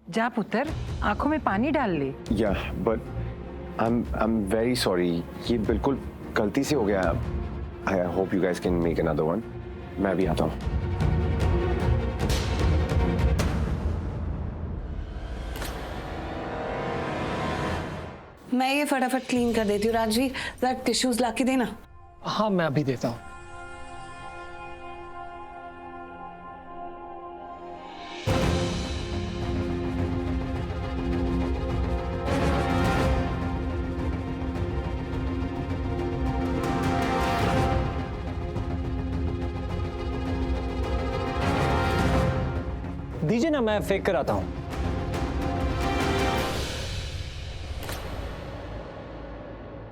जा पुत्र, आंखों में पानी डाल ले। Yeah, but I'm very sorry. ये बिल्कुल गलती से हो गया। I hope you guys can make another one. मैं भी आता हूँ। मैं ये फटाफट क्लीन कर देती हूँ। राजवीर, जरा टिश्यूज ला के देना। हाँ मैं अभी देता हूँ। दीजिए ना, मैं फेंक कर आता हूँ।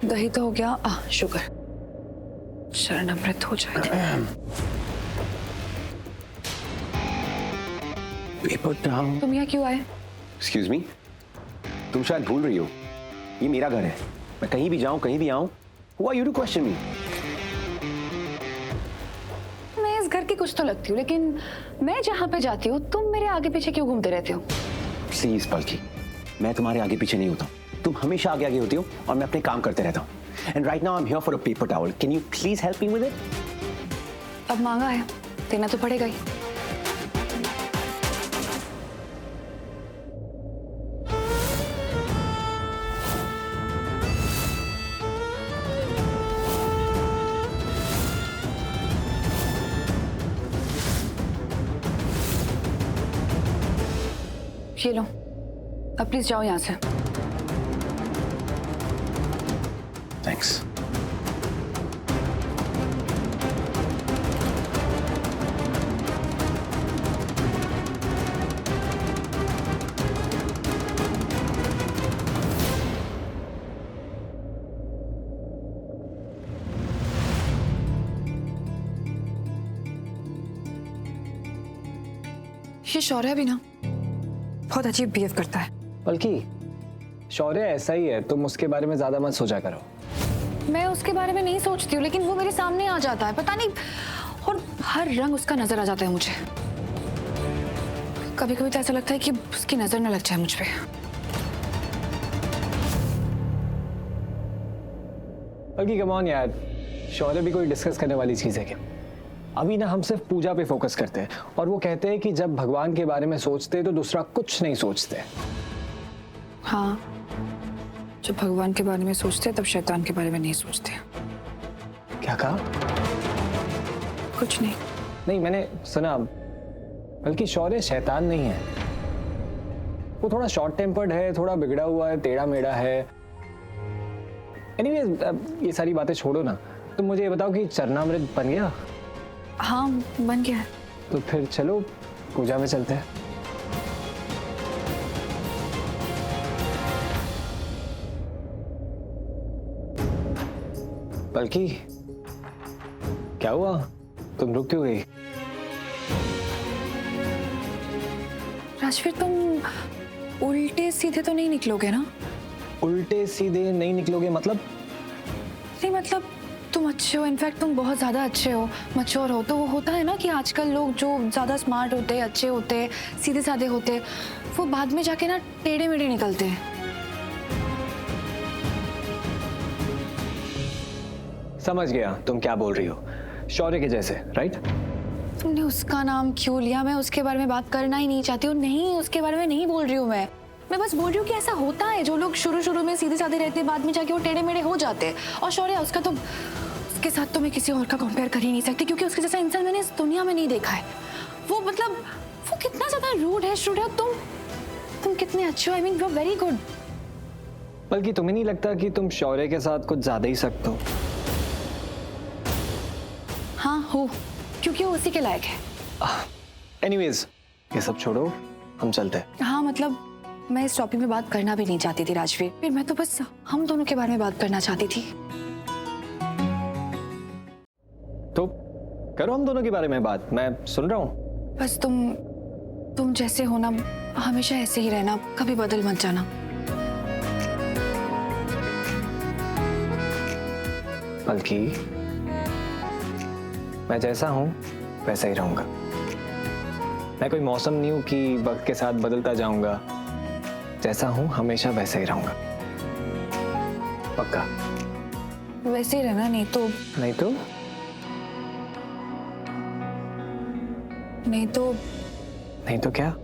दही तो हो गया। शुगर, शरणामृत हो जाए। Paper down. तुम यहाँ क्यों आए? Excuse me? तुम शायद भूल रही हो, ये मेरा घर है। मैं कहीं भी जाऊं, कहीं भी आऊं, who are you to question me? मैं इस घर की कुछ तो लगती हूँ, लेकिन मैं जहाँ पे जाती हूँ तुम मेरे आगे पीछे क्यों घूमते रहते हो? Please पलकी, मैं तुम्हारे आगे पीछे नहीं होता। तुम हमेशा आगे आगे होती हो और मैं अपने काम करते रहता हूँ। And right now I'm here for a paper towel. Can you please help me with it? अब मांगा है, देना तो पड़ेगा ही। ये लो, अब प्लीज जाओ यहाँ से। Thanks. ये शौर्य भी ना बहुत अजीब बिहेव करता है। बल्कि शौर्य ऐसा ही है, तुम उसके बारे में ज्यादा मत सोचा करो। मैं उसके बारे में नहीं सोचती हूँ, लेकिन वो मेरे सामने आ जाता है, पता नहीं, और हर रंग उसका नजर आ जाता है मुझे। कभी कभी तो ऐसा लगता है कि उसकी नजर न लग जाए मुझ पे। बल्कि कम ऑन यार, शौर्य भी कोई डिस्कस करने वाली चीज है क्या? अभी ना हम सिर्फ पूजा पे फोकस करते हैं, और वो कहते हैं कि जब भगवान के बारे में सोचते हैं तो दूसरा कुछ नहीं सोचते। हाँ, जब भगवान के बारे में सोचते हैं तब शैतान के बारे में नहीं सोचते। क्या कहा? कुछ नहीं। नहीं, मैंने सुना, बल्कि शौर्य शैतान नहीं है। वो थोड़ा शॉर्ट टेम्पर्ड है, थोड़ा बिगड़ा हुआ है, टेढ़ा मेढ़ा है। एनीवेज, ये सारी बातें छोड़ो ना, तुम मुझे ये बताओ कि चरणामृत बन गया? हाँ, बन गया है। तो फिर चलो पूजा में चलते हैं। बल्कि क्या हुआ, तुम रुक क्यों गई? राजवीर, तुम उल्टे सीधे तो नहीं निकलोगे ना? उल्टे सीधे नहीं निकलोगे मतलब? नहीं मतलब तुम अच्छे हो, इनफैक्ट तुम बहुत ज्यादा अच्छे हो, मैच्योर हो। तो वो होता है ना कि आजकल लोग जो ज्यादा स्मार्ट होते हैं, अच्छे होते हैं, सीधे साधे होते हैं, वो बाद में जाके ना टेढ़े मेढ़े निकलते हैं। समझ गया तुम क्या बोल रही हो, शौर्य के जैसे, राइट? तुमने उसका नाम क्यों लिया? मैं उसके बारे में बात करना ही नहीं चाहती हूँ। नहीं, उसके बारे में नहीं बोल रही हूँ मैं बस बोल रही हूँ कि ऐसा होता है, जो लोग शुरू में सीधे साधे रहते हैं, बाद में जाके वो टेढ़े मेढ़े हो जाते हैं। और शौर्य, उसका तो, उसके साथ तो मैं किसी और का कंपेयर कर ही नहीं सकती, क्योंकि उसके जैसा इंसान मैंने इस दुनिया में नहीं देखा है। वो मतलब, वो कितना ज्यादा रूड है। तुम कितने अच्छे हो। I mean, you are very good. बल्कि तुम्हें नहीं लगता कि तुम शौर्य के साथ कुछ ज्यादा ही सख्त हो? हाँ हो, क्योंकि वो उसी के लायक है। एनीवेज, ये सब छोड़ो, हम चलते हैं। हाँ मतलब, मैं इस टॉपिक में बात करना भी नहीं चाहती थी राजवीर। फिर मैं तो बस हम दोनों के बारे में बात करना चाहती थी। तो करो हम दोनों के बारे में बात, मैं सुन रहा हूँ। बस तुम जैसे हो ना, हमेशा ऐसे ही रहना, कभी बदल मत जाना। बल्कि मैं जैसा हूं वैसा ही रहूंगा। मैं कोई मौसम नहीं हूं कि वक्त के साथ बदलता जाऊंगा। जैसा हूँ हमेशा वैसे ही रहूंगा। पक्का? वैसे ही रहना, नहीं तो नहीं तो नहीं तो नहीं तो क्या?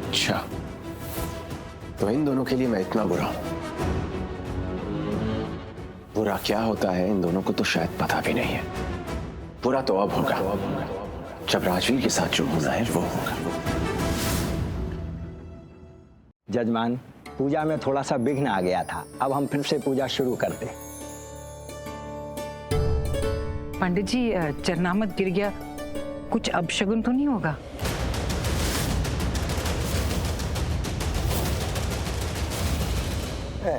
अच्छा, तो इन दोनों के लिए मैं इतना बुरा हूं। बुरा क्या होता है इन दोनों को तो शायद पता भी नहीं है। बुरा तो अब होगा जब राजवीर के साथ जो होना है वो होगा। जजमान, पूजा में थोड़ा सा विघ्न आ गया था, अब हम फिर से पूजा शुरू करते। पंडित जी, चरनामत गिर गया, कुछ अपशगुन तो नहीं होगा?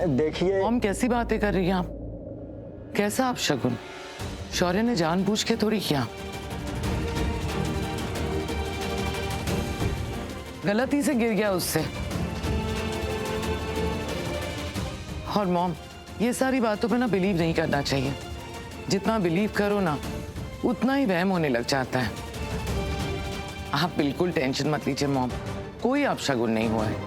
देखिए मॉम, कैसी बातें कर रही हैं आप? कैसा आप शगुन? शौर्य ने जानबूझ के थोड़ी किया, गलती से गिर गया उससे। और मॉम, ये सारी बातों पे ना बिलीव नहीं करना चाहिए। जितना बिलीव करो ना उतना ही वहम होने लग जाता है। आप बिल्कुल टेंशन मत लीजिए मॉम, कोई अपशगुन नहीं हुआ है।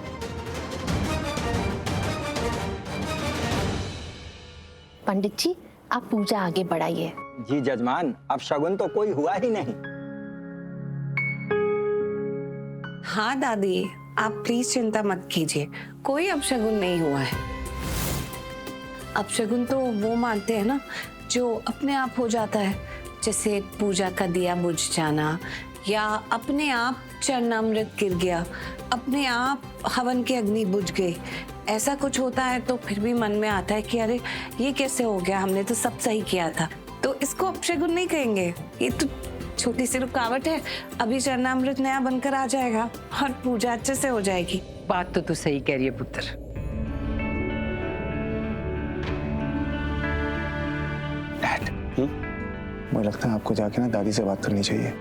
पंडित जी, आप पूजा आगे बढ़ाइए। जी जजमान, अब शगुन तो कोई हुआ ही नहीं। हाँ दादी, आप प्लीज चिंता मत कीजिए, कोई अपशगुन नहीं हुआ है। अपशगुन तो वो मानते हैं ना जो अपने आप हो जाता है, जैसे पूजा का दिया बुझ जाना, या अपने आप चरणामृत गिर गया, अपने आप हवन की अग्नि बुझ गई। ऐसा कुछ होता है तो फिर भी मन में आता है कि अरे ये कैसे हो गया, हमने तो सब सही किया था। तो इसको अपशगुन नहीं कहेंगे, ये तो छोटी सी रुकावट है। अभी चरणामृत नया बनकर आ जाएगा और पूजा अच्छे से हो जाएगी। बात तो तू सही कह रही है पुत्र। मुझे लगता है आपको जाके ना दादी से बात करनी चाहिए।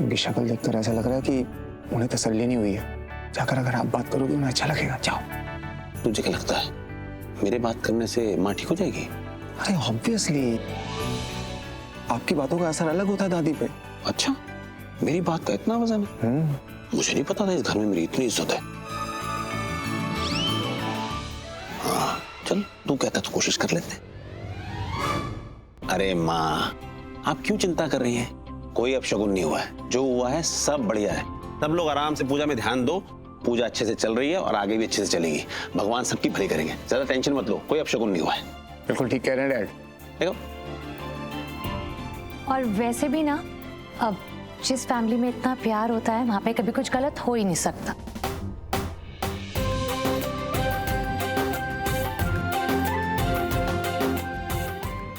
उनकी शक्ल देखकर ऐसा लग रहा है कि उन्हें तसल्ली नहीं हुई है। जाकर अगर आप बात करोगे उन्हें अच्छा लगेगा। जाओ। तुझे क्या लगता है मेरे बात करने से माँ ठीक हो जाएगी? अरे ऑब्वियसली आपकी बातों का असर अलग होता है दादी पे। अच्छा, मेरी बात का इतना वजन है? मुझे नहीं पता था इस घर में मेरी इतनी इज्जत है। हाँ चल, तू कहता तो कोशिश कर लेते। अरे माँ, आप क्यों चिंता कर रही हैं? कोई अपशगुन नहीं हुआ है, जो हुआ है सब बढ़िया है। सब लोग आराम से पूजा में ध्यान दो। पूजा अच्छे से चल रही है और आगे भी अच्छे से चलेगी। भगवान सबकी भली करेंगे, ज्यादा टेंशन मत लो, कोई अपशगुन नहीं हुआ है। बिल्कुल ठीक कह रहे हैं डैड। देखो, और वैसे भी ना, अब जिस फैमिली में इतना प्यार होता है वहां पे कभी कुछ गलत हो ही नहीं सकता।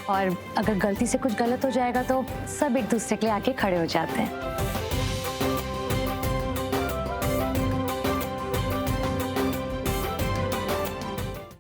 और अगर गलती से कुछ गलत हो जाएगा तो सब एक दूसरे के लिए आके खड़े हो जाते हैं।